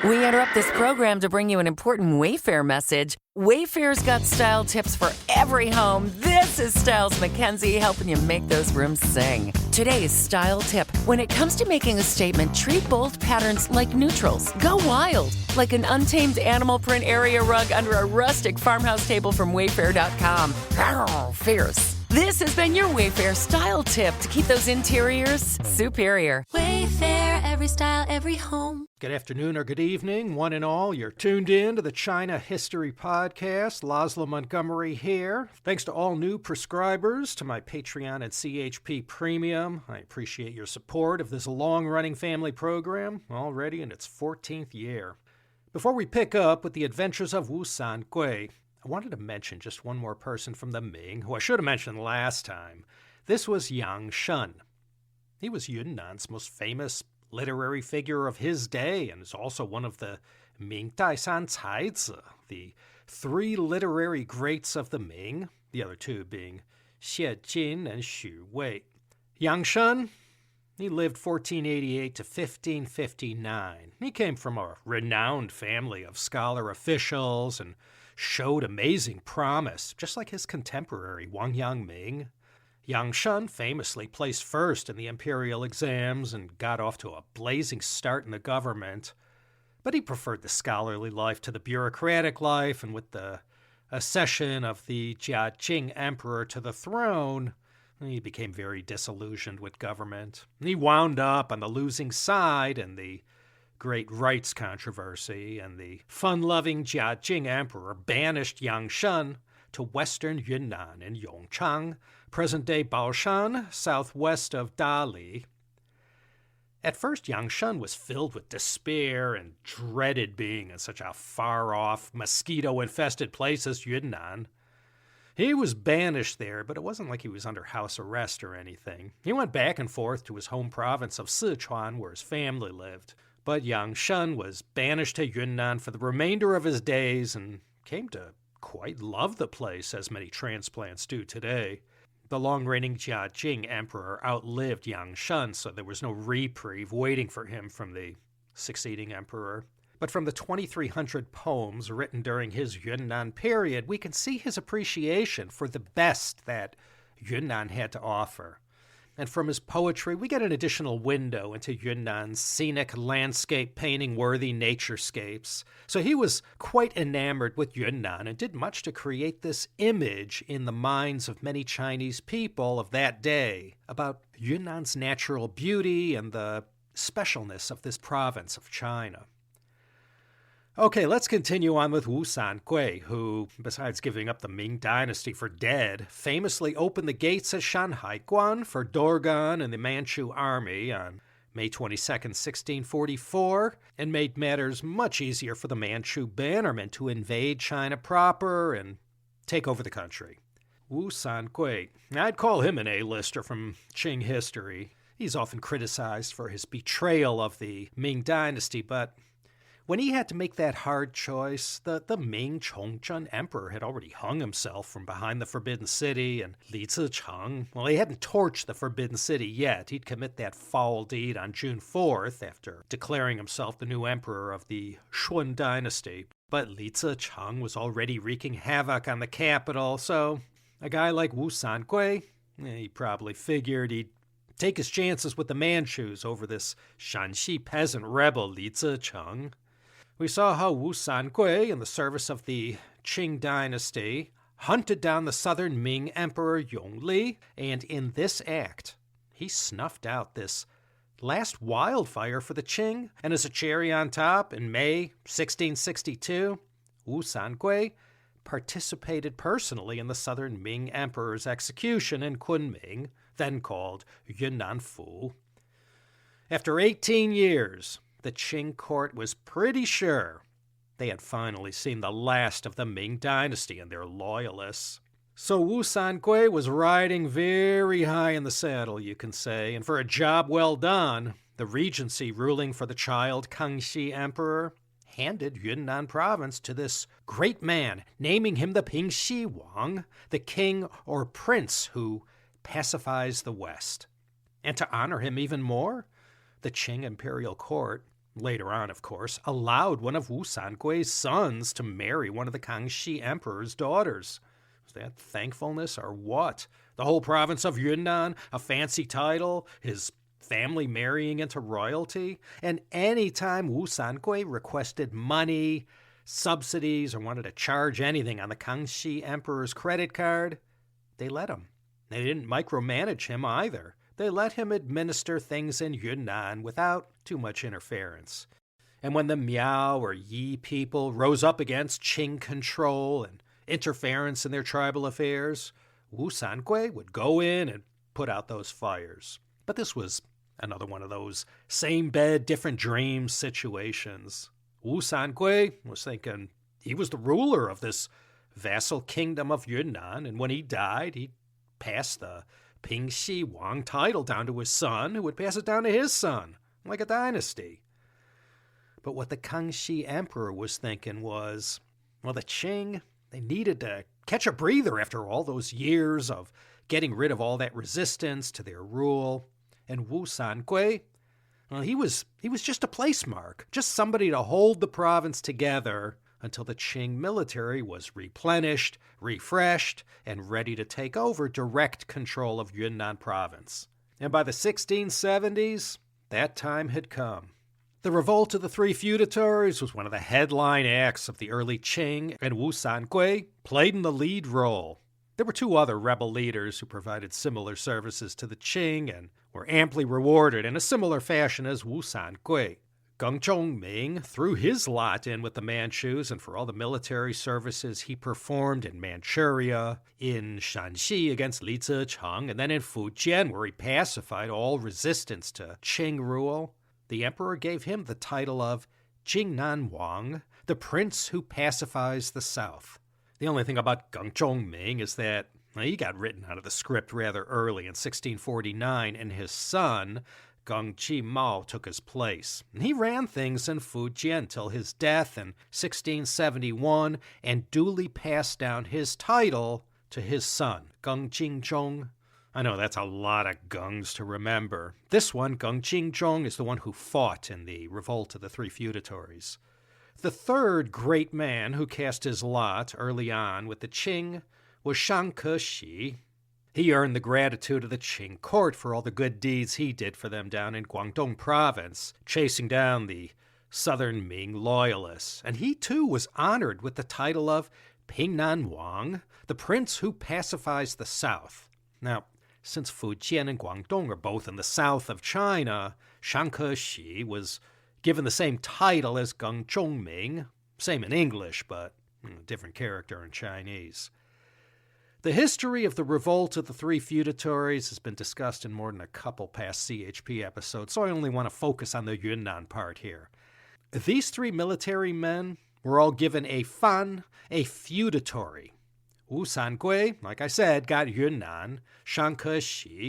We interrupt this program to bring you an important Wayfair message. Wayfair's got style tips for every home. This is Styles McKenzie helping you make those rooms sing. Today's style tip. When it comes to making a statement, treat bold patterns like neutrals. Go wild, like an untamed animal print area rug under a rustic farmhouse table from Wayfair.com. Arr, fierce. This has been your Wayfair style tip to keep those interiors superior. Wayfair, every style, every home. Good afternoon or good evening, one and all. You're tuned in to the China History Podcast. Laszlo Montgomery here. Thanks to all new prescribers to my Patreon and CHP Premium. I appreciate your support of this long-running family program, already in its 14th year. Before we pick up with the adventures of Wu Sangui, I wanted to mention just one more person from the Ming, who I should have mentioned last time. This was Yang Shen. He was Yunnan's most famous literary figure of his day, and is also one of the Ming Dai San Caizi, the three literary greats of the Ming, the other two being Xie Jin and Xu Wei. Yang Shen, he lived 1488 to 1559. He came from a renowned family of scholar officials and showed amazing promise, just like his contemporary Wang Yangming. Yang Shen famously placed first in the imperial exams and got off to a blazing start in the government, but he preferred the scholarly life to the bureaucratic life, and with the accession of the Qing Emperor to the throne, he became very disillusioned with government. He wound up on the losing side in the Great Rights Controversy, and the fun-loving Qing Emperor banished Yang Shen to western Yunnan in Yongzheng, present-day Baoshan, southwest of Dali. At first, Yang Shen was filled with despair and dreaded being in such a far-off, mosquito-infested place as Yunnan. He was banished there, but it wasn't like he was under house arrest or anything. He went back and forth to his home province of Sichuan, where his family lived. But Yang Shen was banished to Yunnan for the remainder of his days and came to quite love the place, as many transplants do today. The long-reigning Qing Emperor outlived Yang Shen, so there was no reprieve waiting for him from the succeeding emperor. But from the 2,300 poems written during his Yunnan period, we can see his appreciation for the best that Yunnan had to offer. And from his poetry, we get an additional window into Yunnan's scenic landscape painting-worthy naturescapes. So he was quite enamored with Yunnan and did much to create this image in the minds of many Chinese people of that day about Yunnan's natural beauty and the specialness of this province of China. Okay, let's continue on with Wu Sangui, who, besides giving up the Ming Dynasty for dead, famously opened the gates at Shanhaiguan for Dorgan and the Manchu army on May 22, 1644, and made matters much easier for the Manchu bannermen to invade China proper and take over the country. Wu Sangui, I'd call him an A-lister from Qing history. He's often criticized for his betrayal of the Ming Dynasty, but when he had to make that hard choice, the Ming Chongzhen Emperor had already hung himself from behind the Forbidden City, and Li Zicheng, well, he hadn't torched the Forbidden City yet. He'd commit that foul deed on June 4th after declaring himself the new emperor of the Qing Dynasty. But Li Zicheng was already wreaking havoc on the capital, so a guy like Wu Sangui, he probably figured he'd take his chances with the Manchus over this Shanxi peasant rebel Li Zicheng. We saw how Wu Sangui, in the service of the Qing Dynasty, hunted down the southern Ming Emperor Yongli, and in this act, he snuffed out this last wildfire for the Qing, and as a cherry on top, in May 1662, Wu Sangui participated personally in the southern Ming Emperor's execution in Kunming, then called Yunnan Fu. After 18 years, the Qing court was pretty sure they had finally seen the last of the Ming Dynasty and their loyalists. So Wu Sangui was riding very high in the saddle, you can say, and for a job well done, the regency ruling for the child Kangxi Emperor handed Yunnan province to this great man, naming him the Pingxi Wang, the king or prince who pacifies the West. And to honor him even more, the Qing imperial court later on, of course, allowed one of Wu Sangui's sons to marry one of the Kangxi Emperor's daughters. Was that thankfulness or what? The whole province of Yunnan, a fancy title, his family marrying into royalty, and any time Wu Sangui requested money, subsidies, or wanted to charge anything on the Kangxi Emperor's credit card, they let him. They didn't micromanage him either. They let him administer things in Yunnan without too much interference. And when the Miao or Yi people rose up against Qing control and interference in their tribal affairs, Wu Sangui would go in and put out those fires. But this was another one of those same bed, different dreams situations. Wu Sangui was thinking he was the ruler of this vassal kingdom of Yunnan, and when he died, he passed the Pingxi Wang title down to his son, who would pass it down to his son, like a dynasty. But what the Kangxi Emperor was thinking was, well, the Qing, they needed to catch a breather after all those years of getting rid of all that resistance to their rule. And Wu Sangui, well, he was just a place mark, just somebody to hold the province together until the Qing military was replenished, refreshed, and ready to take over direct control of Yunnan province. And by the 1670s, that time had come. The Revolt of the Three Feudatories was one of the headline acts of the early Qing, and Wu Sangui played in the lead role. There were two other rebel leaders who provided similar services to the Qing and were amply rewarded in a similar fashion as Wu Sangui. Geng Zhongming threw his lot in with the Manchus, and for all the military services he performed in Manchuria, in Shanxi against Li Zicheng, and then in Fujian, where he pacified all resistance to Qing rule, the emperor gave him the title of Jingnan Wang, the prince who pacifies the south. The only thing about Geng Zhongming is that he got written out of the script rather early in 1649, and his son, Geng Chi Mao, took his place. And he ran things in Fujian till his death in 1671 and duly passed down his title to his son, Geng Jingzhong. I know that's a lot of Gengs to remember. This one, Geng Jingzhong, is the one who fought in the Revolt of the Three Feudatories. The third great man who cast his lot early on with the Qing was Shang Ke. He earned the gratitude of the Qing court for all the good deeds he did for them down in Guangdong province, chasing down the southern Ming loyalists. And he too was honored with the title of Pingnan Wang, the prince who pacifies the south. Now, since Fujian and Guangdong are both in the south of China, Shang Ke was given the same title as Geng Zhongming, same in English, but different character in Chinese. The history of the Revolt of the Three Feudatories has been discussed in more than a couple past CHP episodes, so I only want to focus on the Yunnan part here. These three military men were all given a fan, a feudatory. Wu Sangui, like I said, got Yunnan, Shang Ke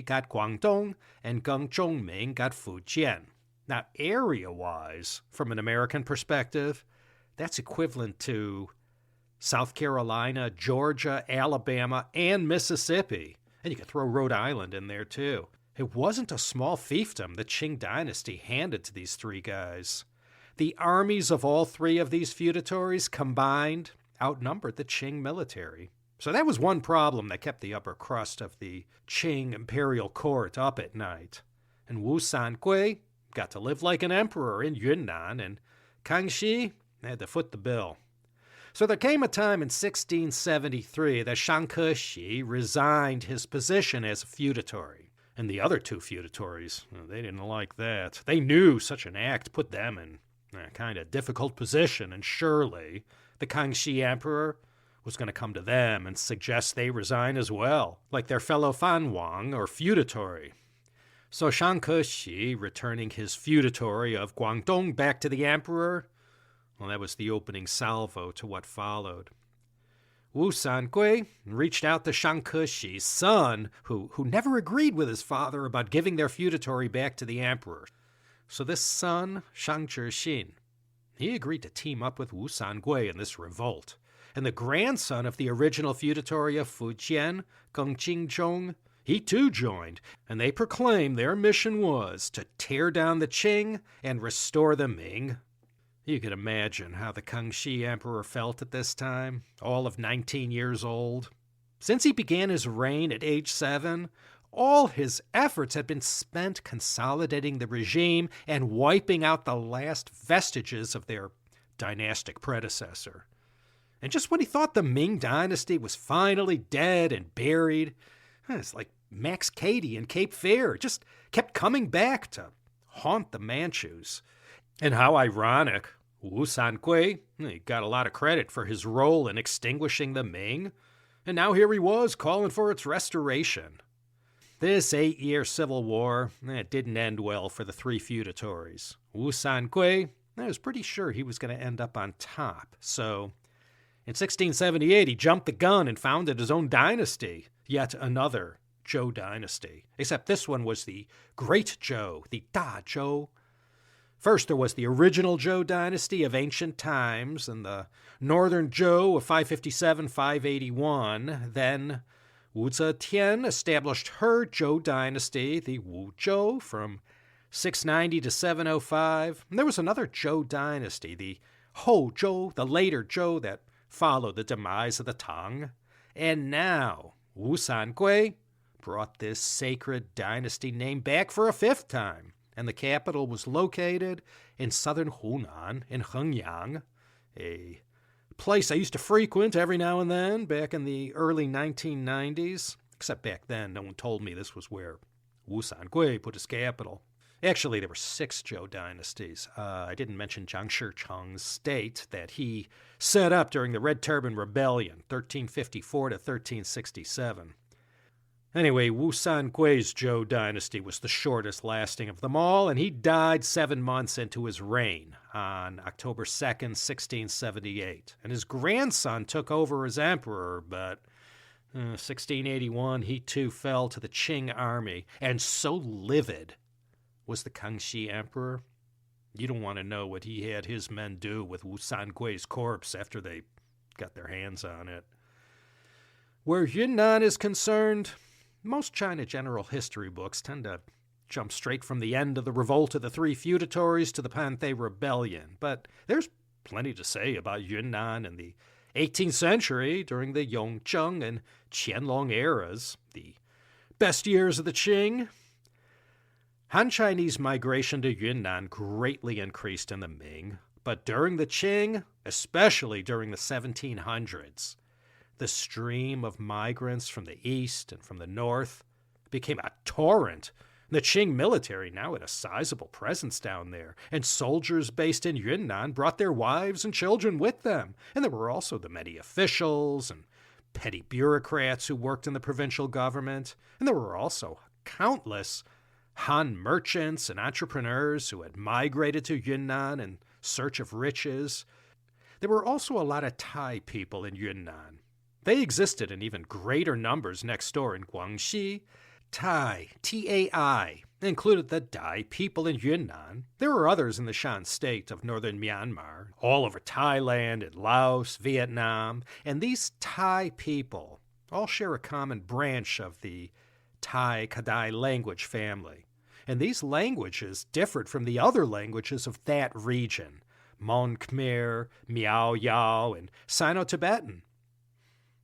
got Guangdong, and Geng Zhongming got Fujian. Now, area-wise, from an American perspective, that's equivalent to South Carolina, Georgia, Alabama, and Mississippi. And you could throw Rhode Island in there, too. It wasn't a small fiefdom the Qing Dynasty handed to these three guys. The armies of all three of these feudatories combined outnumbered the Qing military. So that was one problem that kept the upper crust of the Qing imperial court up at night. And Wu Sangui got to live like an emperor in Yunnan, and Kangxi had to foot the bill. So there came a time in 1673 that Shang Ke resigned his position as a feudatory. And the other two feudatories, they didn't like that. They knew such an act put them in a kind of difficult position, and surely the Kangxi Emperor was going to come to them and suggest they resign as well, like their fellow Fan Wang or feudatory. So Shang Ke, returning his feudatory of Guangdong back to the emperor, well, that was the opening salvo to what followed. Wu Sangui reached out to Shang Ke's son, who never agreed with his father about giving their feudatory back to the emperor. So this son, Shang Zhixin, he agreed to team up with Wu Sangui in this revolt. And the grandson of the original feudatory of Fujian, Geng Jingzhong, he too joined, and they proclaimed their mission was to tear down the Qing and restore the Ming. You can imagine how the Kangxi Emperor felt at this time, all of 19 years old. Since he began his reign at age 7, all his efforts had been spent consolidating the regime and wiping out the last vestiges of their dynastic predecessor. And just when he thought the Ming dynasty was finally dead and buried, it's like Max Cady in Cape Fear, just kept coming back to haunt the Manchus. And how ironic, Wu Sangui, he got a lot of credit for his role in extinguishing the Ming, and now here he was calling for its restoration. This 8-year civil war, it didn't end well for the Three Feudatories. Wu Sangui, I was pretty sure he was going to end up on top, so in 1678 he jumped the gun and founded his own dynasty, yet another Zhou dynasty, except this one was the Great Zhou, the Da Zhou. First, there was the original Zhou dynasty of ancient times, and the northern Zhou of 557-581. Then Wu Zetian established her Zhou dynasty, the Wu Zhou, from 690 to 705. And there was another Zhou dynasty, the Hou Zhou, the later Zhou that followed the demise of the Tang. And now Wu Sangui brought this sacred dynasty name back for a 5th time, and the capital was located in southern Hunan, in Hengyang, a place I used to frequent every now and then back in the early 1990s, except back then no one told me this was where Wu Sangui put his capital. Actually, there were 6 Zhou dynasties. I didn't mention Jiang Shicheng's state that he set up during the Red Turban Rebellion, 1354 to 1367. Anyway, Wu Sangui's Zhou dynasty was the shortest lasting of them all, and he died 7 months into his reign on October 2nd, 1678. And his grandson took over as emperor, but 1681, he too fell to the Qing army, and so livid was the Kangxi Emperor. You don't want to know what he had his men do with Wu Sangui's corpse after they got their hands on it. Where Yunnan is concerned, most China general history books tend to jump straight from the end of the Revolt of the Three Feudatories to the Panthay Rebellion, but there's plenty to say about Yunnan in the 18th century during the Yongzheng and Qianlong eras, the best years of the Qing. Han Chinese migration to Yunnan greatly increased in the Ming, but during the Qing, especially during the 1700s, the stream of migrants from the east and from the north became a torrent. The Qing military now had a sizable presence down there, and soldiers based in Yunnan brought their wives and children with them. And there were also the many officials and petty bureaucrats who worked in the provincial government. And there were also countless Han merchants and entrepreneurs who had migrated to Yunnan in search of riches. There were also a lot of Thai people in Yunnan. They existed in even greater numbers next door in Guangxi. Thai, T-A-I, included the Dai people in Yunnan. There were others in the Shan state of northern Myanmar, all over Thailand and Laos, Vietnam. And these Thai people all share a common branch of the Thai Kadai language family. And these languages differed from the other languages of that region, Mon Khmer, Miao Yao, and Sino-Tibetan.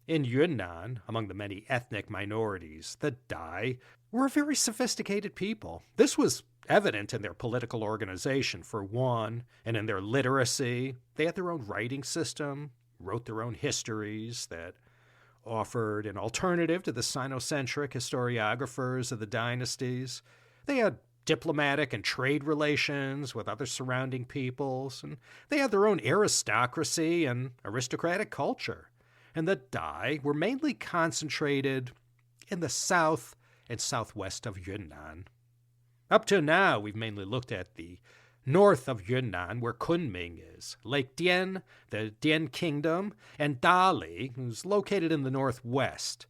In Yunnan, among the many ethnic minorities, the Dai were a very sophisticated people. This was evident in their political organization, for one, and in their literacy. They had their own writing system, wrote their own histories that offered an alternative to the Sinocentric historiographers of the dynasties. They had diplomatic and trade relations with other surrounding peoples, and they had their own aristocracy and aristocratic culture. And the Dai were mainly concentrated in the south and southwest of Yunnan. Up to now, we've mainly looked at the north of Yunnan, where Kunming is, Lake Dian, the Dian Kingdom, and Dali, who's located in the northwest.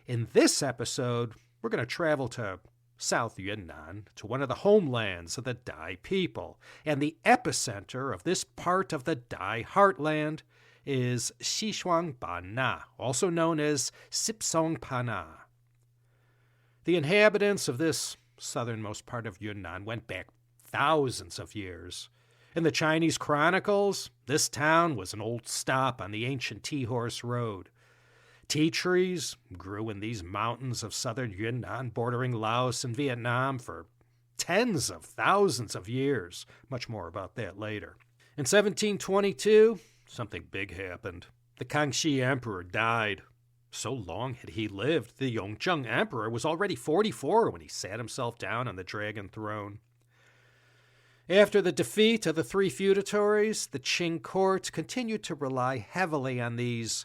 In this episode, we're going to travel to South Yunnan, to one of the homelands of the Dai people. And the epicenter of this part of the Dai heartland is Xishuangbanna, also known as Sipsongpanna. The inhabitants of this southernmost part of Yunnan went back thousands of years. In the Chinese chronicles, this town was an old stop on the ancient Tea-Horse Road. Tea trees grew in these mountains of southern Yunnan, bordering Laos and Vietnam, for tens of thousands of years. Much more about that later. In 1722, something big happened. The Kangxi Emperor died. So long had he lived, the Yongzheng Emperor was already 44 when he sat himself down on the dragon throne. After the defeat of the Three Feudatories, the Qing court continued to rely heavily on these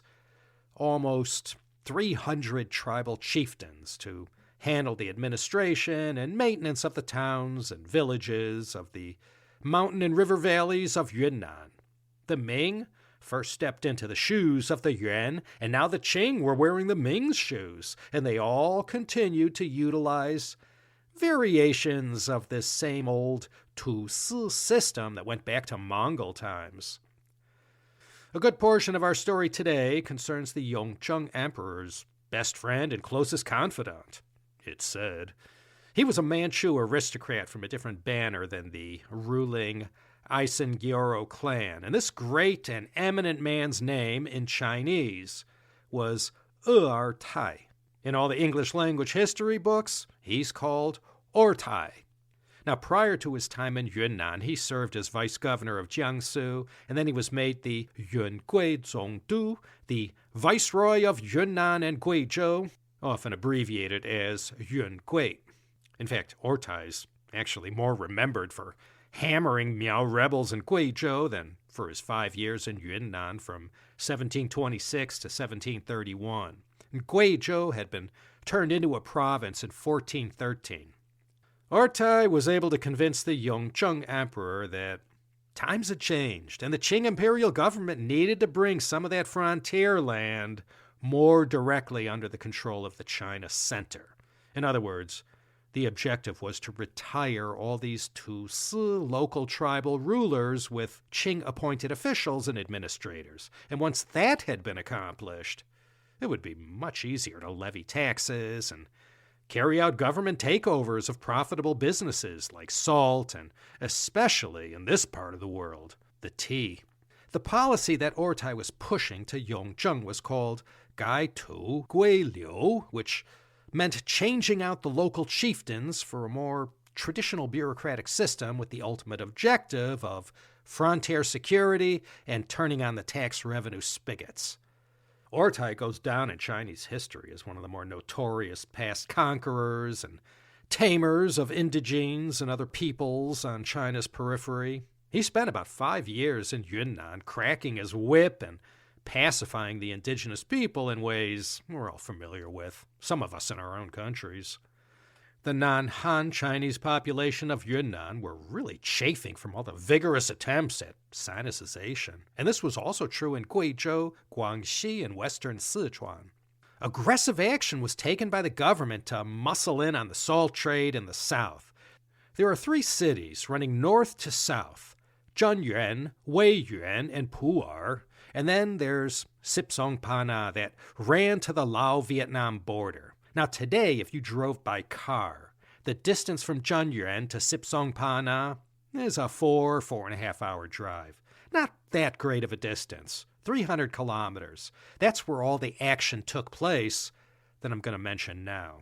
almost 300 tribal chieftains to handle the administration and maintenance of the towns and villages of the mountain and river valleys of Yunnan. The Ming first stepped into the shoes of the Yuan, and now the Qing were wearing the Ming's shoes, and they all continued to utilize variations of this same old Tu Si system that went back to Mongol times. A good portion of our story today concerns the Yongzheng Emperor's best friend and closest confidant, it's said. He was a Manchu aristocrat from a different banner than the ruling Gyoro clan, and this great and eminent man's name in Chinese was È'ěrtài. In all the English language history books, he's called Ortai. Now, prior to his time in Yunnan, he served as vice governor of Jiangsu, and then he was made the Yungui Zongdu, the viceroy of Yunnan and Guizhou, often abbreviated as Yungui. In fact, Ortai's actually more remembered for hammering Miao rebels in Guizhou than for his 5 years in Yunnan from 1726 to 1731. And Guizhou had been turned into a province in 1413. Ortai was able to convince the Yongzheng Emperor that times had changed and the Qing imperial government needed to bring some of that frontier land more directly under the control of the China center. In other words, the objective was to retire all these Tu Si local tribal rulers with Qing-appointed officials and administrators. And once that had been accomplished, it would be much easier to levy taxes and carry out government takeovers of profitable businesses like salt and, especially in this part of the world, the tea. The policy that Ortai was pushing to Yongzheng was called Gai Tu Gui Liu, which meant changing out the local chieftains for a more traditional bureaucratic system with the ultimate objective of frontier security and turning on the tax revenue spigots. Ortai goes down in Chinese history as one of the more notorious past conquerors and tamers of indigenes and other peoples on China's periphery. He spent about 5 years in Yunnan cracking his whip and pacifying the indigenous people in ways we're all familiar with, some of us in our own countries. The non-Han Chinese population of Yunnan were really chafing from all the vigorous attempts at Sinicization, and this was also true in Guizhou, Guangxi, and western Sichuan. Aggressive action was taken by the government to muscle in on the salt trade in the south. There are 3 cities running north to south, Zhenyuan, Weiyuan, and Pu'er, and then there's Sipsongpana that ran to the Lao-Vietnam border. Now today, if you drove by car, the distance from Zhenyuan to Sipsongpana is a 4.5 hour drive. Not that great of a distance, 300 kilometers. That's where all the action took place that I'm going to mention now.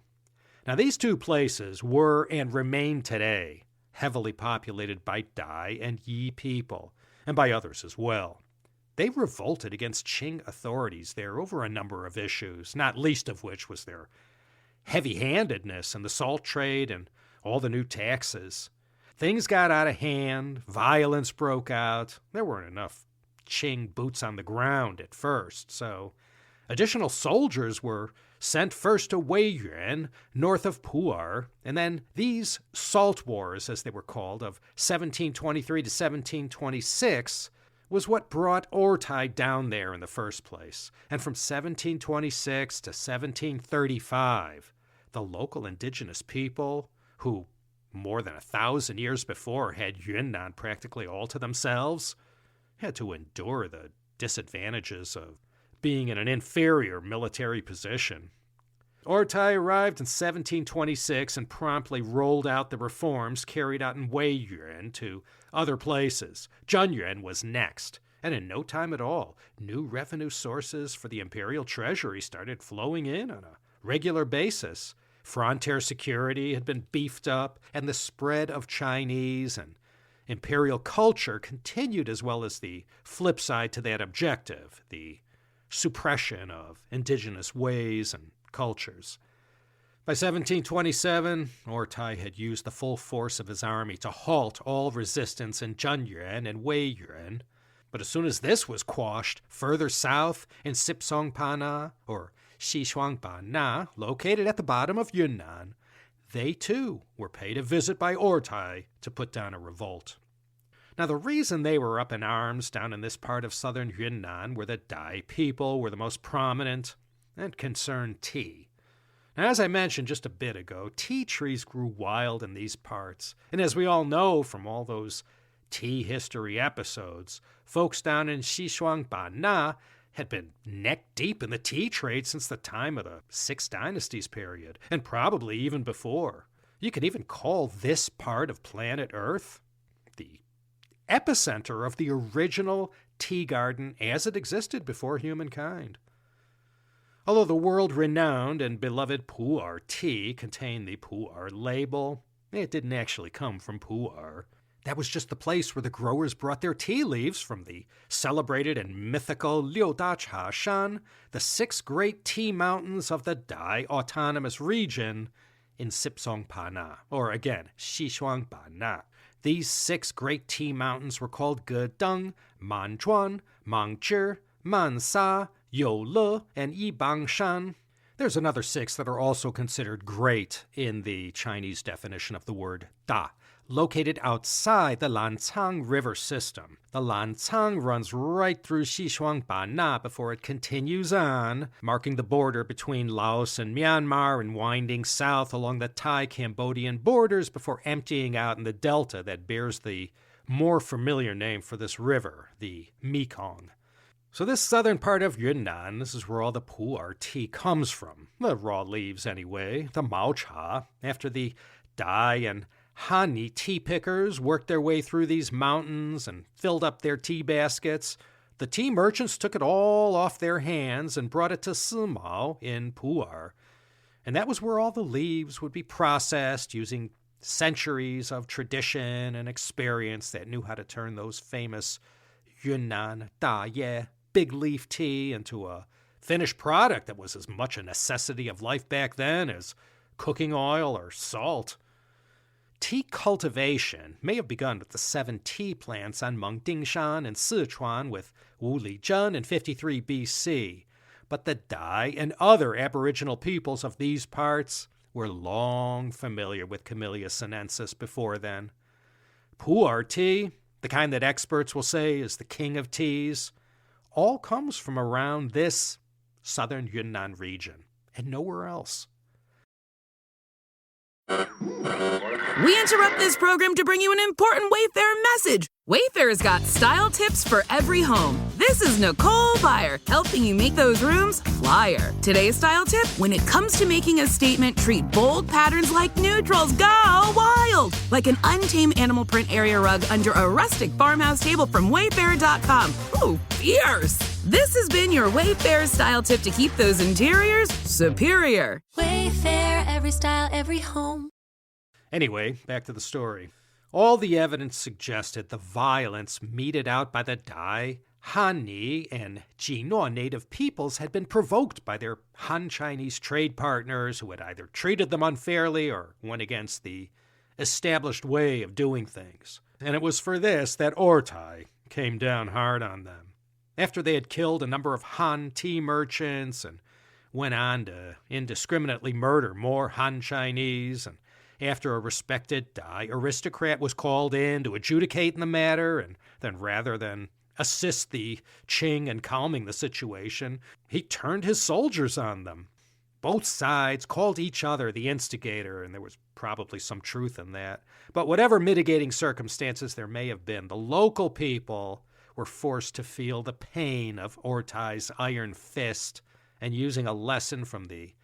Now these 2 places were and remain today heavily populated by Dai and Yi people, and by others as well. They revolted against Qing authorities there over a number of issues, not least of which was their heavy-handedness in the salt trade and all the new taxes. Things got out of hand, violence broke out. There weren't enough Qing boots on the ground at first, so additional soldiers were sent first to Weiyuan, north of Pu'er, and then these salt wars, as they were called, of 1723 to 1726, was what brought Ortai down there in the first place. And from 1726 to 1735, the local indigenous people, who more than 1,000 years before had Yunnan practically all to themselves, had to endure the disadvantages of being in an inferior military position. Ortai arrived in 1726 and promptly rolled out the reforms carried out in Wei Yuan to other places. Zhenyuan was next, and in no time at all, new revenue sources for the imperial treasury started flowing in on a regular basis. Frontier security had been beefed up, and the spread of Chinese and imperial culture continued, as well as the flip side to that objective, the suppression of indigenous ways and cultures. By 1727, Ortai had used the full force of his army to halt all resistance in Zhenyuan and Wei Yuan. But as soon as this was quashed, further south in Sipsongpana, or Xishuangpana, located at the bottom of Yunnan, they too were paid a visit by Ortai to put down a revolt. Now, the reason they were up in arms down in this part of southern Yunnan, where the Dai people were the most prominent and concerned tea. Now, as I mentioned just a bit ago, tea trees grew wild in these parts, and as we all know from all those tea history episodes, folks down in Xishuangpana had been neck-deep in the tea trade since the time of the Six Dynasties period, and probably even before. You could even call this part of planet Earth the epicenter of the original tea garden as it existed before humankind. Although the world-renowned and beloved Pu'er tea contained the Pu'er label, it didn't actually come from Pu'er. That was just the place where the growers brought their tea leaves from the celebrated and mythical Liudacha Shan, the 6 great tea mountains of the Dai Autonomous Region in Sipsongpana, or again, Xishuangpana. These 6 great tea mountains were called Gedeng, Manzhuan, Mangzhi, Mansa, Youle, and Yibangshan. There's another 6 that are also considered great in the Chinese definition of the word da, located outside the Lancang River system. The Lancang runs right through Xishuangpana before it continues on, marking the border between Laos and Myanmar and winding south along the Thai-Cambodian borders before emptying out in the delta that bears the more familiar name for this river, the Mekong. So this southern part of Yunnan, this is where all the Pu'er tea comes from. The raw leaves anyway, the Mao Cha, after the Dai and Han tea pickers worked their way through these mountains and filled up their tea baskets. The tea merchants took it all off their hands and brought it to Simao in Pu'er. And that was where all the leaves would be processed using centuries of tradition and experience that knew how to turn those famous Yunnan Da-ye big leaf tea into a finished product that was as much a necessity of life back then as cooking oil or salt. Tea cultivation may have begun with the 7 tea plants on Mengdingshan in Sichuan with Wu Lijun in 53 BC, but the Dai and other aboriginal peoples of these parts were long familiar with Camellia sinensis before then. Pu'er tea, the kind that experts will say is the king of teas, all comes from around this southern Yunnan region and nowhere else. We interrupt this program to bring you an important Wayfair message. Wayfair's got style tips for every home. This is Nicole Byer, helping you make those rooms flyer. Today's style tip: when it comes to making a statement, treat bold patterns like neutrals. Go wild! Like an untamed animal print area rug under a rustic farmhouse table from Wayfair.com. Ooh, fierce! This has been your Wayfair style tip to keep those interiors superior. Wayfair, every style, every home. Anyway, back to the story. All the evidence suggested the violence meted out by the Dai, Han and Jino native peoples had been provoked by their Han Chinese trade partners who had either treated them unfairly or went against the established way of doing things. And it was for this that Ortai came down hard on them. After they had killed a number of Han tea merchants and went on to indiscriminately murder more Han Chinese, and after a respected Dai aristocrat was called in to adjudicate in the matter, and then rather than assist the Qing in calming the situation, he turned his soldiers on them. Both sides called each other the instigator, and there was probably some truth in that. But whatever mitigating circumstances there may have been, the local people were forced to feel the pain of Ortai's iron fist, and using a lesson from the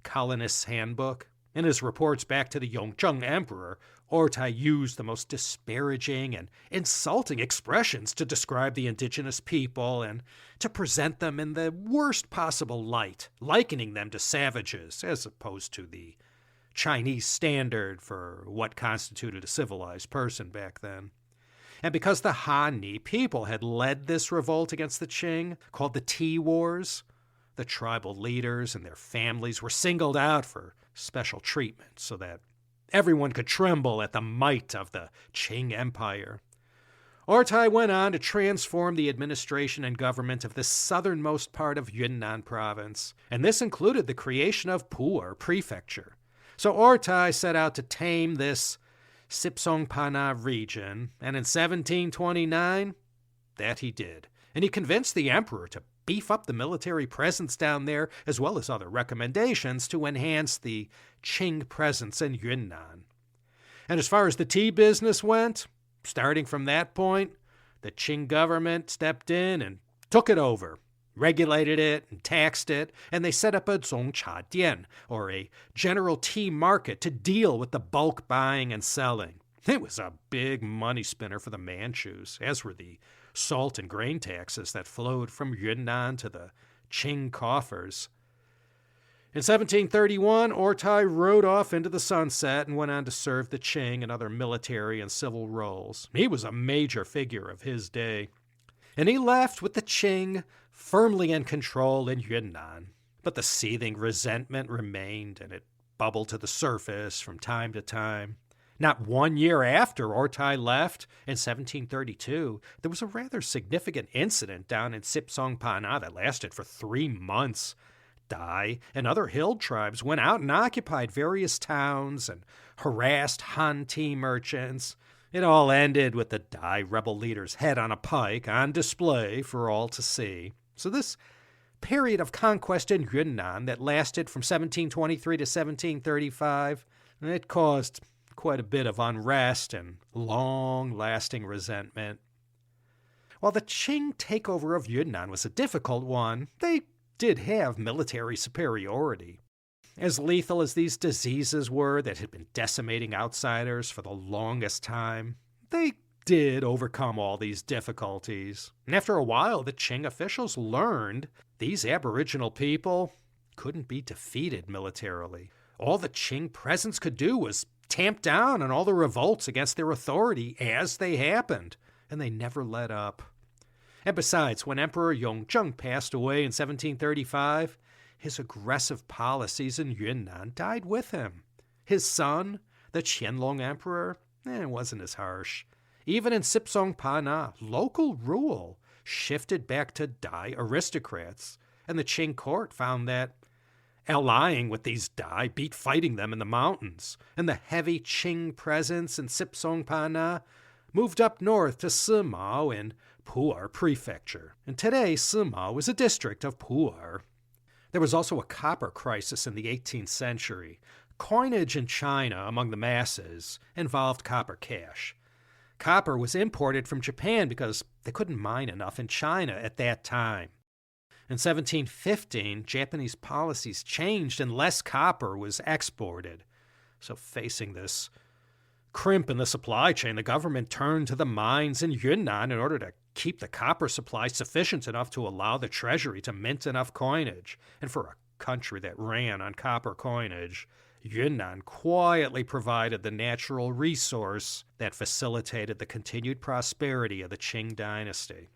Colonist's Handbook. In his reports back to the Yongzheng Emperor, Ortai used the most disparaging and insulting expressions to describe the indigenous people and to present them in the worst possible light, likening them to savages as opposed to the Chinese standard for what constituted a civilized person back then. And because the Han people had led this revolt against the Qing, called the Tea Wars, the tribal leaders and their families were singled out for special treatment so that everyone could tremble at the might of the Qing Empire. Ortai went on to transform the administration and government of the southernmost part of Yunnan province, and this included the creation of Pu'er Prefecture. So Ortai set out to tame this Sipsongpana region, and in 1729, that he did. And he convinced the emperor to beef up the military presence down there, as well as other recommendations to enhance the Qing presence in Yunnan. And as far as the tea business went, starting from that point, the Qing government stepped in and took it over, regulated it and taxed it, and they set up a zongcha dian, or a general tea market, to deal with the bulk buying and selling. It was a big money spinner for the Manchus, as were the salt and grain taxes that flowed from Yunnan to the Qing coffers. In 1731, Ortai rode off into the sunset and went on to serve the Qing in other military and civil roles. He was a major figure of his day. And he left with the Qing firmly in control in Yunnan. But the seething resentment remained, and it bubbled to the surface from time to time. Not 1 year after Ortai left, in 1732, there was a rather significant incident down in Sipsongpana that lasted for 3 months. Dai and other hill tribes went out and occupied various towns and harassed Han tea merchants. It all ended with the Dai rebel leader's head on a pike on display for all to see. So this period of conquest in Yunnan that lasted from 1723 to 1735, it caused quite a bit of unrest and long-lasting resentment. While the Qing takeover of Yunnan was a difficult one, they did have military superiority. As lethal as these diseases were that had been decimating outsiders for the longest time, they did overcome all these difficulties. And after a while, the Qing officials learned these Aboriginal people couldn't be defeated militarily. All the Qing presence could do was tamp down on all the revolts against their authority as they happened, and they never let up. And besides, when Emperor Yongzheng passed away in 1735, his aggressive policies in Yunnan died with him. His son, the Qianlong Emperor, wasn't as harsh. Even in Sipsongpana, local rule shifted back to Dai aristocrats, and the Qing court found that allying with these Dai beat fighting them in the mountains, and the heavy Qing presence in Sipsongpana moved up north to Sima in Pu'er Prefecture. And today, Sima is a district of Pu'er. There was also a copper crisis in the 18th century. Coinage in China among the masses involved copper cash. Copper was imported from Japan because they couldn't mine enough in China at that time. In 1715, Japanese policies changed and less copper was exported. So facing this crimp in the supply chain, the government turned to the mines in Yunnan in order to keep the copper supply sufficient enough to allow the treasury to mint enough coinage. And for a country that ran on copper coinage, Yunnan quietly provided the natural resource that facilitated the continued prosperity of the Qing Dynasty.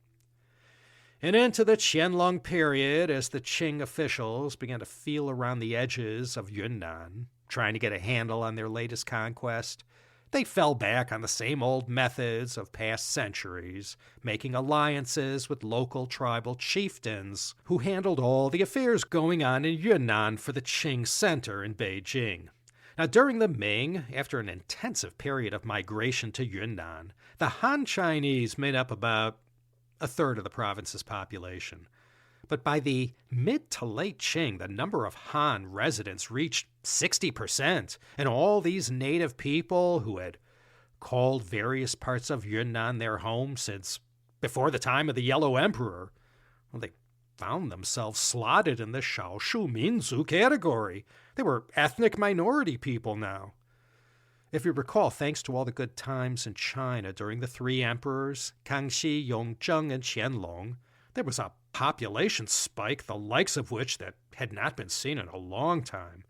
And into the Qianlong period, as the Qing officials began to feel around the edges of Yunnan, trying to get a handle on their latest conquest, they fell back on the same old methods of past centuries, making alliances with local tribal chieftains who handled all the affairs going on in Yunnan for the Qing center in Beijing. Now, during the Ming, after an intensive period of migration to Yunnan, the Han Chinese made up about a third of the province's population. But by the mid to late Qing, the number of Han residents reached 60%, and all these native people who had called various parts of Yunnan their home since before the time of the Yellow Emperor, well, they found themselves slotted in the Shaoshu Minzu category. They were ethnic minority people now. If you recall, thanks to all the good times in China during the three emperors, Kangxi, Yongzheng, and Qianlong, there was a population spike, the likes of which that had not been seen in a long time.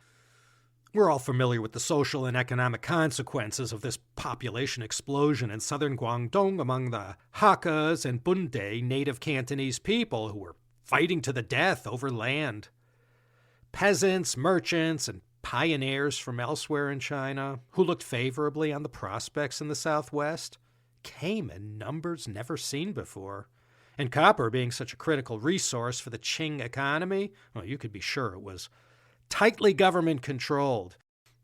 We're all familiar with the social and economic consequences of this population explosion in southern Guangdong among the Hakkas and Bunde native Cantonese people who were fighting to the death over land. Peasants, merchants, and pioneers from elsewhere in China, who looked favorably on the prospects in the southwest, came in numbers never seen before. And copper being such a critical resource for the Qing economy, well, you could be sure it was tightly government-controlled.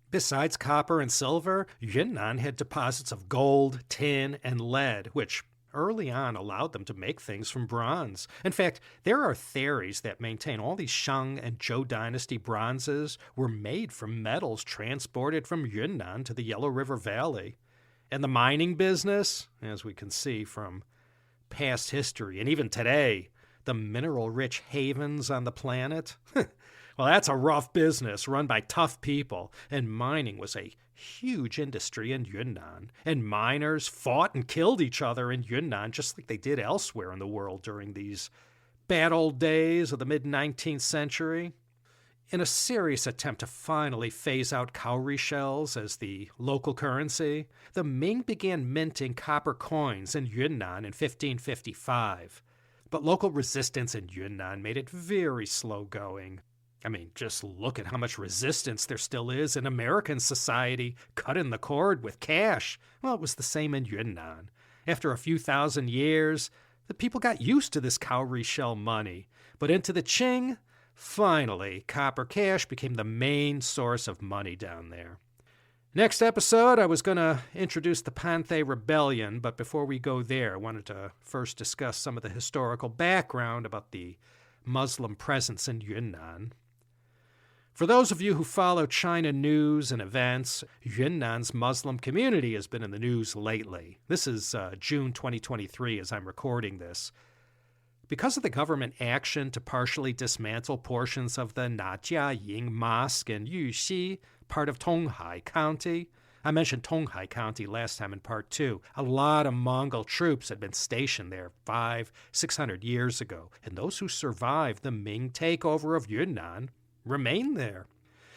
Besides copper and silver, Yunnan had deposits of gold, tin, and lead, which early on allowed them to make things from bronze. In fact, there are theories that maintain all these Shang and Zhou dynasty bronzes were made from metals transported from Yunnan to the Yellow River Valley. And the mining business, as we can see from past history, and even today, the mineral-rich havens on the planet, well, that's a rough business run by tough people, and mining was a huge industry in Yunnan, and miners fought and killed each other in Yunnan just like they did elsewhere in the world during these bad old days of the mid-19th century. In a serious attempt to finally phase out cowrie shells as the local currency, the Ming began minting copper coins in Yunnan in 1555. But local resistance in Yunnan made it very slow-going. I mean, just look at how much resistance there still is in American society, cutting the cord with cash. Well, it was the same in Yunnan. After a few thousand years, the people got used to this cowrie shell money. But into the Qing, finally, copper cash became the main source of money down there. Next episode, I was going to introduce the Panthay Rebellion, but before we go there, I wanted to first discuss some of the historical background about the Muslim presence in Yunnan. For those of you who follow China news and events, Yunnan's Muslim community has been in the news lately. This is June 2023 as I'm recording this. Because of the government action to partially dismantle portions of the Najiaying Mosque in Yuxi, part of Tonghai County, I mentioned Tonghai County last time in part 2. A lot of Mongol troops had been stationed there 500-600 years ago, and those who survived the Ming takeover of Yunnan remain there.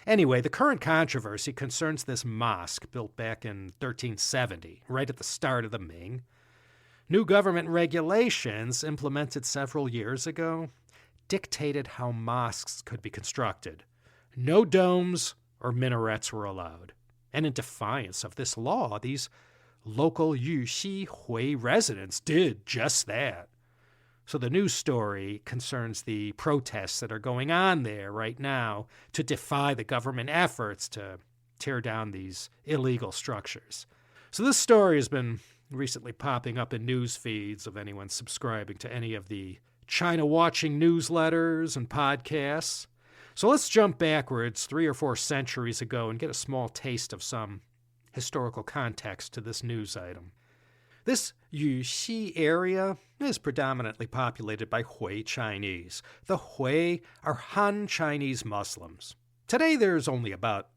Anyway, the current controversy concerns this mosque built back in 1370, right at the start of the Ming. New government regulations implemented several years ago dictated how mosques could be constructed. No domes or minarets were allowed. And in defiance of this law, these local Yuxi Hui residents did just that. So the news story concerns the protests that are going on there right now to defy the government efforts to tear down these illegal structures. So this story has been recently popping up in news feeds of anyone subscribing to any of the China-watching newsletters and podcasts. So let's jump backwards 3 or 4 centuries ago and get a small taste of some historical context to this news item. This Yuxi area is predominantly populated by Hui Chinese. The Hui are Han Chinese Muslims. Today there's only about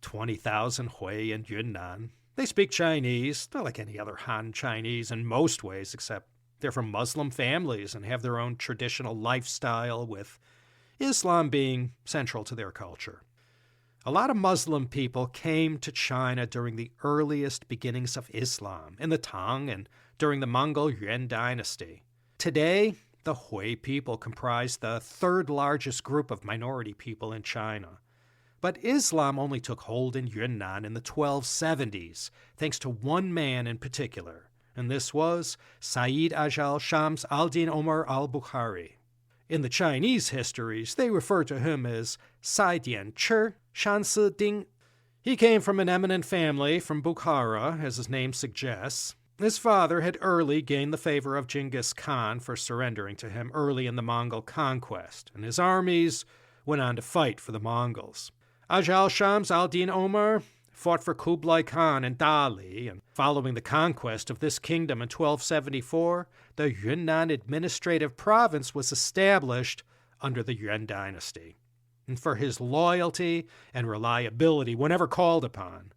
20,000 Hui in Yunnan. They speak Chinese. They're like any other Han Chinese in most ways, except they're from Muslim families and have their own traditional lifestyle, with Islam being central to their culture. A lot of Muslim people came to China during the earliest beginnings of Islam, in the Tang and during the Mongol Yuan Dynasty. Today, the Hui people comprise the 3rd largest group of minority people in China. But Islam only took hold in Yunnan in the 1270s, thanks to one man in particular, and this was Sayyid Ajall Shams al-Din Omar al-Bukhari. In the Chinese histories, they refer to him as Sai Dian Chi Shan Si Ding. He came from an eminent family from Bukhara, as his name suggests. His father had early gained the favor of Genghis Khan for surrendering to him early in the Mongol conquest, and his armies went on to fight for the Mongols. Ajall Shams al-Din Omar fought for Kublai Khan and Dali, and following the conquest of this kingdom in 1274, the Yunnan administrative province was established under the Yuan dynasty. And for his loyalty and reliability whenever called upon,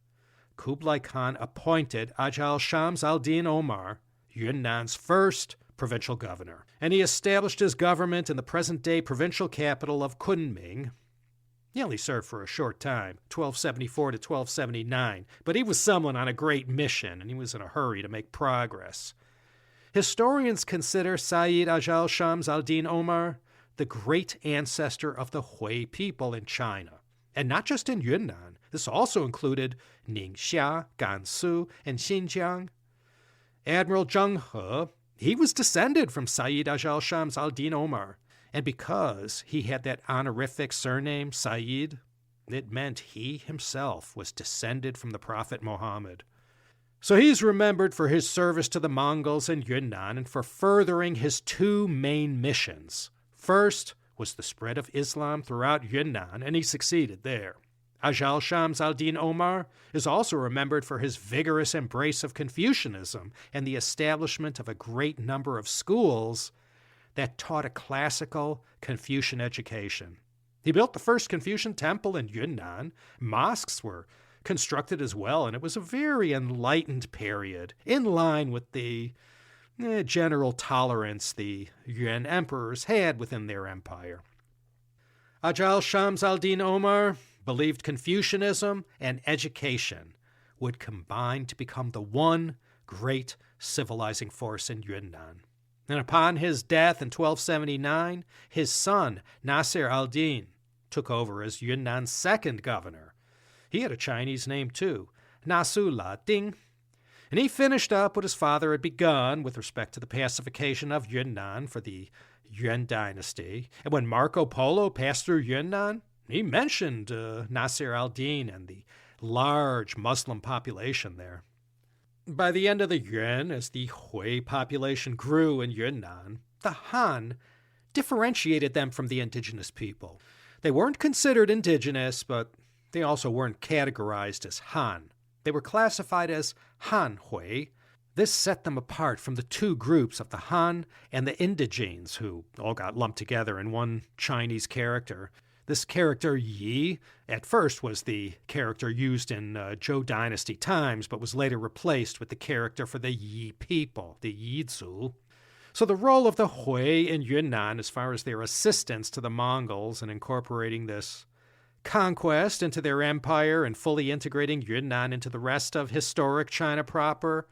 Kublai Khan appointed Ajall Shams al-Din Omar, Yunnan's first provincial governor, and he established his government in the present-day provincial capital of Kunming. He only served for a short time, 1274 to 1279, but he was someone on a great mission, and he was in a hurry to make progress. Historians consider Sayyid Ajall Shams al-Din Omar the great ancestor of the Hui people in China, and not just in Yunnan. This also included Ningxia, Gansu, and Xinjiang. Admiral Zheng He, he was descended from Sayyid Ajall Shams al-Din Omar, and because he had that honorific surname, Sayyid, it meant he himself was descended from the Prophet Muhammad. So he's remembered for his service to the Mongols in Yunnan and for furthering his two main missions. First was the spread of Islam throughout Yunnan, and he succeeded there. Ajall Shams al-Din Omar is also remembered for his vigorous embrace of Confucianism and the establishment of a great number of schools that taught a classical Confucian education. He built the first Confucian temple in Yunnan. Mosques were constructed as well, and it was a very enlightened period, in line with the general tolerance the Yuan emperors had within their empire. Ajall Shams al-Din Omar believed Confucianism and education would combine to become the one great civilizing force in Yunnan. And upon his death in 1279, his son, Nasir al-Din, took over as Yunnan's second governor. He had a Chinese name too, Nasula Ding, and he finished up what his father had begun with respect to the pacification of Yunnan for the Yuan dynasty. And when Marco Polo passed through Yunnan, he mentioned Nasir al-Din and the large Muslim population there. By the end of the Yuan, as the Hui population grew in Yunnan, the Han differentiated them from the indigenous people. They weren't considered indigenous, but they also weren't categorized as Han. They were classified as Han Hui. This set them apart from the two groups of the Han and the indigenes, who all got lumped together in one Chinese character. This character Yi at first was the character used in Zhou Dynasty times, but was later replaced with the character for the Yi people, the Yizu. So the role of the Hui in Yunnan as far as their assistance to the Mongols in incorporating this conquest into their empire and fully integrating Yunnan into the rest of historic China proper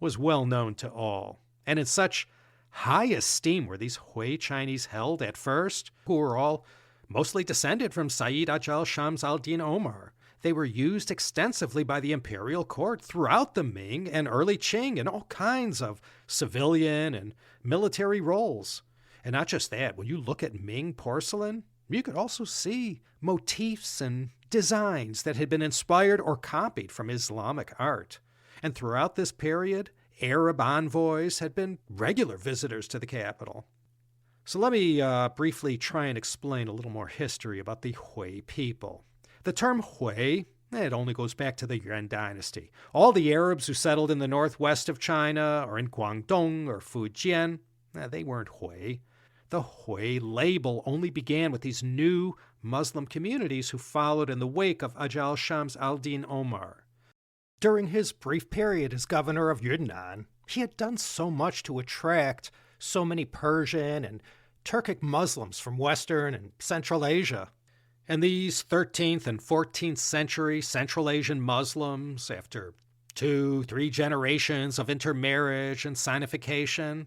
was well known to all. And in such high esteem were these Hui Chinese held at first, who were all mostly descended from Sayyid Ajall Shams al-Din Omar. They were used extensively by the imperial court throughout the Ming and early Qing in all kinds of civilian and military roles. And not just that, when you look at Ming porcelain, you could also see motifs and designs that had been inspired or copied from Islamic art. And throughout this period, Arab envoys had been regular visitors to the capital. So let me briefly try and explain a little more history about the Hui people. The term Hui, it only goes back to the Yuan dynasty. All the Arabs who settled in the northwest of China or in Guangdong or Fujian, they weren't Hui. The Hui label only began with these new Muslim communities who followed in the wake of Ajall Shams al-Din Omar. During his brief period as governor of Yunnan, he had done so much to attract so many Persian and Turkic Muslims from Western and Central Asia. And these 13th and 14th century Central Asian Muslims, after 2-3 generations of intermarriage and sinification,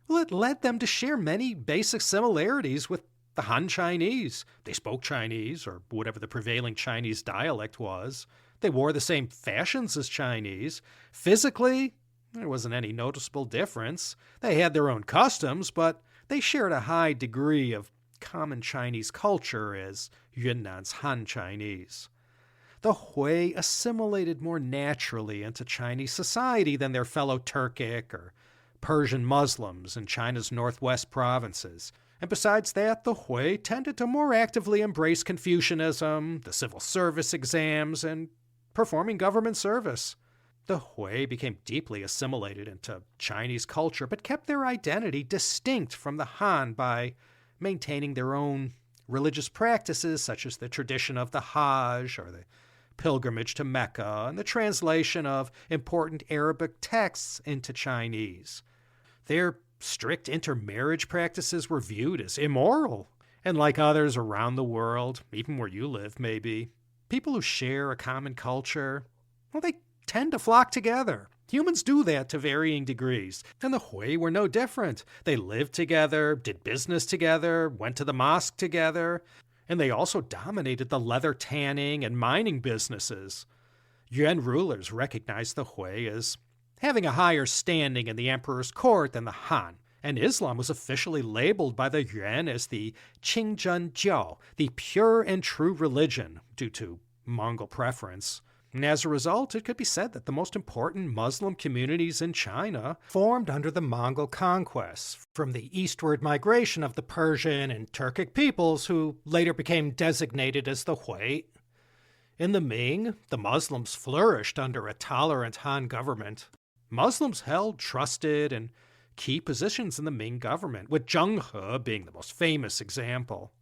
well, it led them to share many basic similarities with the Han Chinese. They spoke Chinese, or whatever the prevailing Chinese dialect was. They wore the same fashions as Chinese. Physically, there wasn't any noticeable difference. They had their own customs, but they shared a high degree of common Chinese culture as Yunnan's Han Chinese. The Hui assimilated more naturally into Chinese society than their fellow Turkic or Persian Muslims in China's northwest provinces. And besides that, the Hui tended to more actively embrace Confucianism, the civil service exams, and performing government service. The Hui became deeply assimilated into Chinese culture, but kept their identity distinct from the Han by maintaining their own religious practices, such as the tradition of the Hajj or the pilgrimage to Mecca and the translation of important Arabic texts into Chinese. Their strict intermarriage practices were viewed as immoral, and like others around the world, even where you live maybe, people who share a common culture, well, they tend to flock together. Humans do that to varying degrees, and the Hui were no different. They lived together, did business together, went to the mosque together, and they also dominated the leather tanning and mining businesses. Yuan rulers recognized the Hui as having a higher standing in the emperor's court than the Han, and Islam was officially labeled by the Yuan as the Qing Jiao, the pure and true religion, due to Mongol preference. And as a result, it could be said that the most important Muslim communities in China formed under the Mongol conquest, from the eastward migration of the Persian and Turkic peoples who later became designated as the Hui. In the Ming, the Muslims flourished under a tolerant Han government. Muslims held trusted and key positions in the Ming government, with Zheng He being the most famous example.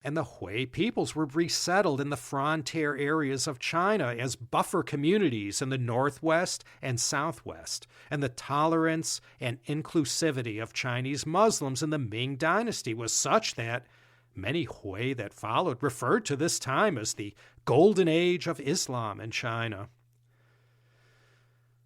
And the Hui peoples were resettled in the frontier areas of China as buffer communities in the northwest and southwest, and the tolerance and inclusivity of Chinese Muslims in the Ming Dynasty was such that many Hui that followed referred to this time as the Golden Age of Islam in China.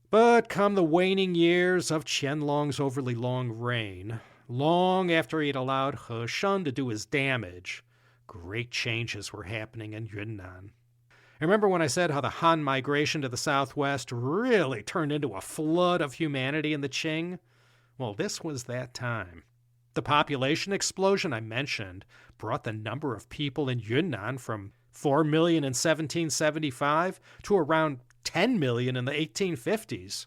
But come the waning years of Qianlong's overly long reign, long after he had allowed He Shun to do his damage, great changes were happening in Yunnan. Remember when I said how the Han migration to the southwest really turned into a flood of humanity in the Qing? Well, this was that time. The population explosion I mentioned brought the number of people in Yunnan from 4 million in 1775 to around 10 million in the 1850s.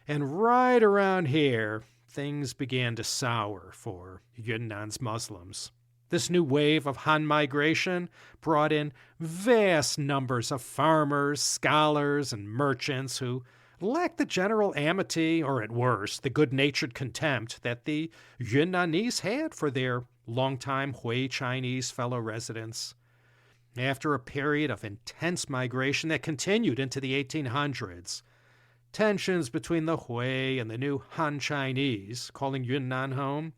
And right around here, things began to sour for Yunnan's Muslims. This new wave of Han migration brought in vast numbers of farmers, scholars, and merchants who lacked the general amity, or at worst, the good-natured contempt that the Yunnanese had for their longtime Hui Chinese fellow residents. After a period of intense migration that continued into the 1800s, tensions between the Hui and the new Han Chinese, calling Yunnan home,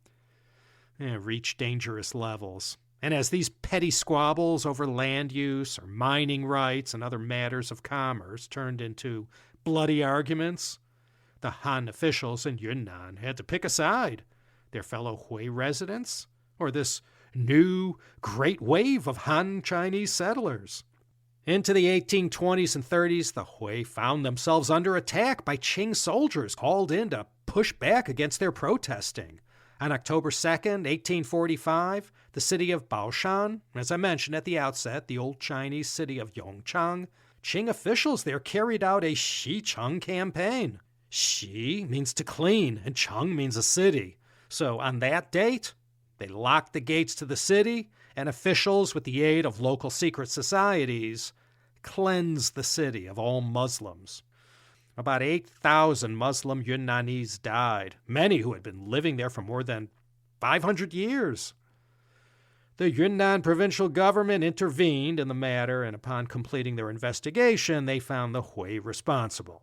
reached dangerous levels. And as these petty squabbles over land use or mining rights and other matters of commerce turned into bloody arguments, the Han officials in Yunnan had to pick a side, their fellow Hui residents or this new great wave of Han Chinese settlers. Into the 1820s and 30s, the Hui found themselves under attack by Qing soldiers called in to push back against their protesting. On October 2nd, 1845, the city of Baoshan, as I mentioned at the outset, the old Chinese city of Yongzheng, Qing officials there carried out a Xicheng campaign. Xi means to clean, and Cheng means a city. So on that date, they locked the gates to the city, and officials, with the aid of local secret societies, cleansed the city of all Muslims. About 8,000 Muslim Yunnanese died, many who had been living there for more than 500 years. The Yunnan provincial government intervened in the matter, and upon completing their investigation, they found the Hui responsible.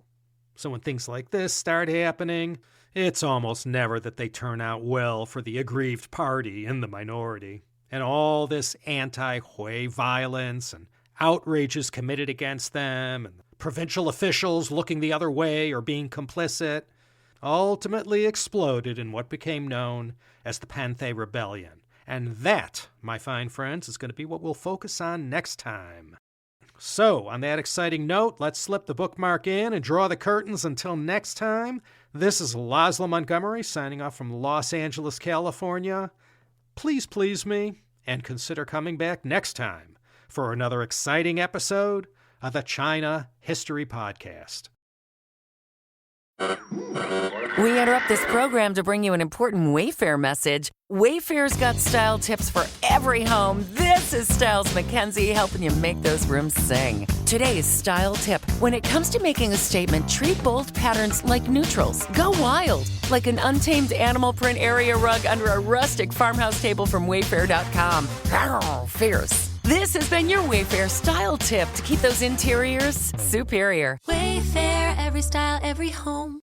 So when things like this start happening, it's almost never that they turn out well for the aggrieved party in the minority. And all this anti-Hui violence and outrages committed against them, and provincial officials looking the other way or being complicit, ultimately exploded in what became known as the Panthay Rebellion. And that, my fine friends, is going to be what we'll focus on next time. So, on that exciting note, let's slip the bookmark in and draw the curtains until next time. This is Laszlo Montgomery signing off from Los Angeles, California. Please please me and consider coming back next time for another exciting episode of the China History Podcast. We interrupt this program to bring you an important Wayfair message. Wayfair's got style tips for every home. This is Styles Mackenzie helping you make those rooms sing. Today's style tip. When it comes to making a statement, treat bold patterns like neutrals. Go wild, like an untamed animal print area rug under a rustic farmhouse table from Wayfair.com. Arr, fierce. This has been your Wayfair style tip to keep those interiors superior. Wayfair, every style, every home.